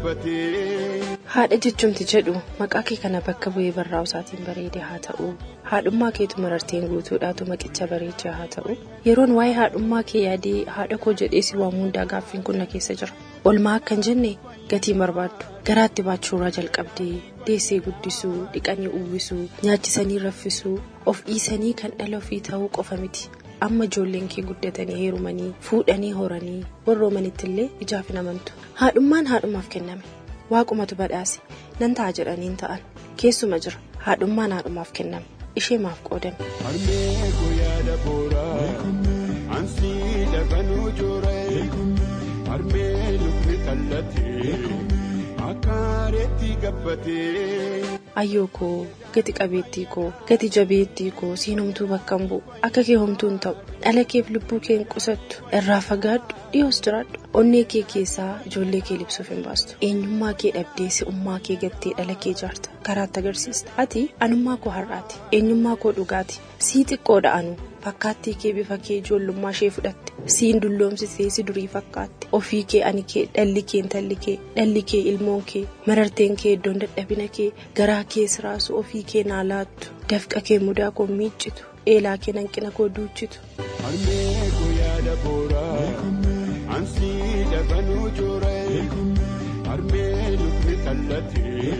gabbatee. Haadha jechumti jedhu maqaa kee kana bakka bu'ee barraa'u isaatiin bareedee haa ta'u. Haadhummaa keetu mararteen guutuudhaatu maqicha bareechaa haa ta'u. Yeroon waa'ee haadhummaa kee yaadee haadha koo jedhee si waamu hundaa gaaffiin kun na keessa jira. Olmaa akkan jenne gatii barbaaddu garaatti baachuurraa jalqabdee deessee guddisuu, dhiqanii uwwisuu, nyaachisanii raffisuu, of dhiisanii kan dhala ofii ta'uu qofa miti. Amma ijoolleen kee guddatanii heerumanii fuudhanii horanii warroomanitti illee ijaaf hin amantu. Haadhummaan haadhumaaf kenname. Waaqumatu badhaase nan ta'a jedhaniin ta'an keessuma jira. Haadhummaan haadhumaaf kenname. Ishee maaf qoodame. Harmee guyyaadha booraa ansii dhaganuu jooree harmee lukni kallatee akkaareetti gabbatee. Ayyoo koo gati qabeettii koo gati jabeettii koo siin homtuu bakka hin bu'u akka kee homtuun ta'u dhala keef lubbuu kee hin qusattu irraa fagaadhu dhiyoos jiraadhu onnee kee keessaa ijoollee kee libsuuf hin baastu eenyummaa kee dhabdee si'ummaa kee gattee dhala kee jaarta karaatti agarsiista ati anummaa koo har'aati eenyummaa koo dhugaati sii xiqqoodha anu fakkaattii kee bifa kee ijoollummaa ishee fudhatte siin dulloomsitee si durii fakkaatti ofii kee ani kee dhalli kee intalli kee dhalli kee ilmoon kee mararteen kee iddoon dadhabina kee garaa kee siraasu ofii kee naa laattu dafqa kee mudaa koo miiccitu eelaa kee hanqina koo duuchitu. Harmee guyyaadha booraa ansii dhaganuu jooree harmee lukni kallatee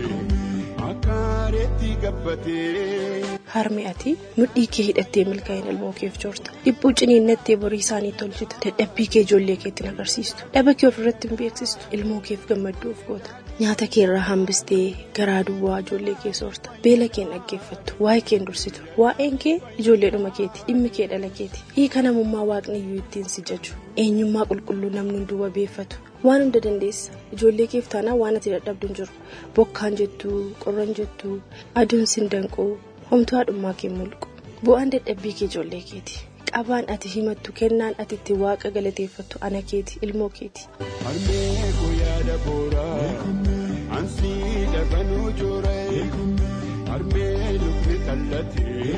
akkaareetti gabbatee. Harmee ati mudhii kee hidhattee milkaa'ina ilmoo keef joorta dhibbuu ciniinnattee borii isaanii tolchita dadhabbii kee ijoollee keetti agarsiistu dhaba kee ofirratti hin beeksistu ilmoo keef gammadduuf goota nyaata kee irraa hambistee garaa duwwaa ijoollee kee soorta beela kee dhaggeeffattu waa'ee kee dursitu waa'een kee ijoolleedhuma keeti dhimmi kee dhala keeti hiika namummaa waaqni iyyuu ittiin si jaju eenyummaa qulqulluu namni hunduu wabeeffatu waan hunda dandeessa ijoollee keef taanaa waan ati dadhabdu hin jiru bokkaan jettuu qorran jettuu aduun sin danquu homtuu haadhummaa kee mulqu bu'aan dadhabbii kee ijoollee keeti qabaan ati himattu kennaan ati itti waaqa galateeffattu ana keeti ilmoo keeti. Harmee guyyaadha booraa ansii dhaganuu jooree harmee lukni kallatee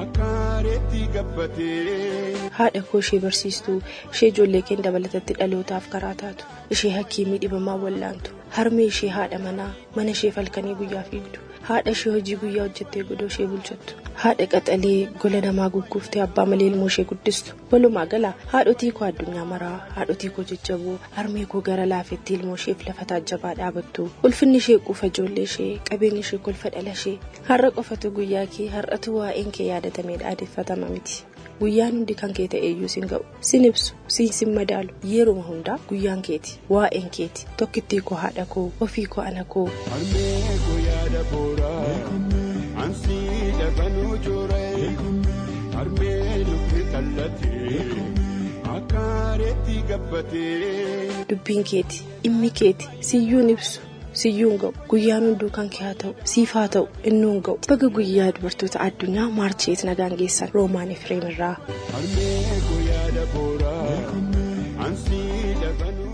akkaareetti gabbatee. Haadha koo ishee barsiistuu ishee ijoollee kee dabalatatti dhalootaaf karaa taatu ishee hakiimii dhibamaa wallaantu harmee ishee haadha mana ishee falkanii guyyaa fiigdu. Haadha ishee hojii guyyaa hojjettee godoo ishee bulchattu haadha qaxalee gola namaa gugguuftee abbaa malee ilmoo ishee guddistu walumaa gala haadhotii koo addunyaa maraa haadhotii koo jajjaboo harmee koo gara laafetti ilmoo isheef lafa taajjabaa dhaabattu ulfinni ishee quufa ijoollee ishee qabeenyi ishee kolfa dhala ishee har'a qofatu guyyaa kee har'atu waa'een kee yaadatamee dhaadeffatama miti guyyaan hundi kan kee ta'eeyyuu sin ga'u sin ibsu sin madaalu yeruma hundaa guyyaan keeti waa'een keeti tokkittii koo haadha koo ofii koo ana koo. Harmee guyyaadha booraa ansii dhaganuu jooree harmee lukni kallatee akkaareetti gabbatee. Dubbiin keeti dhimmi keeti siyyuun ibsu siyyuun ga'u guyyaan hunduu kan kee haa ta'u siif haa ta'u innuun ga'u baga guyyaa dubartoota addunyaa maarcheet nagaan geessan Roomaan Efreem irraa. Harmee guyyaadha booraa ansii dhaganuu.